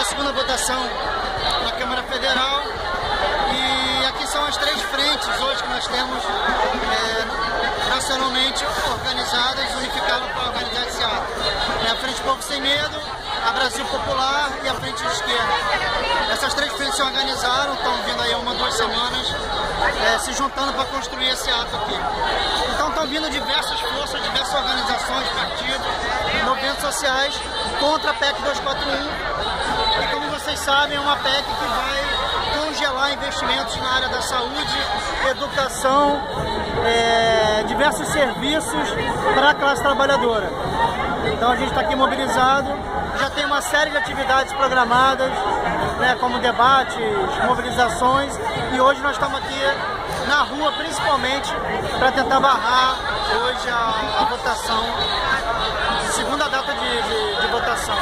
segunda votação na Câmara Federal e aqui são as três frentes hoje que nós temos nacionalmente organizadas, unificadas para organizar esse ato. A Frente Povo Sem Medo, a Brasil Popular e a Frente de Esquerda. Essas três frentes se organizaram, estão vindo aí 1 ou 2 semanas, se juntando para construir esse ato aqui. Então estão vindo diversas forças, diversas organizações, partidos, movimentos sociais contra a PEC 241. E como vocês sabem, é uma PEC que vai congelar investimentos na área da saúde, educação, diversos serviços para a classe trabalhadora. Então a gente está aqui mobilizado, já tem uma série de atividades programadas, como debates, mobilizações, e hoje nós estamos aqui na rua principalmente para tentar barrar hoje a votação, segunda data de votação.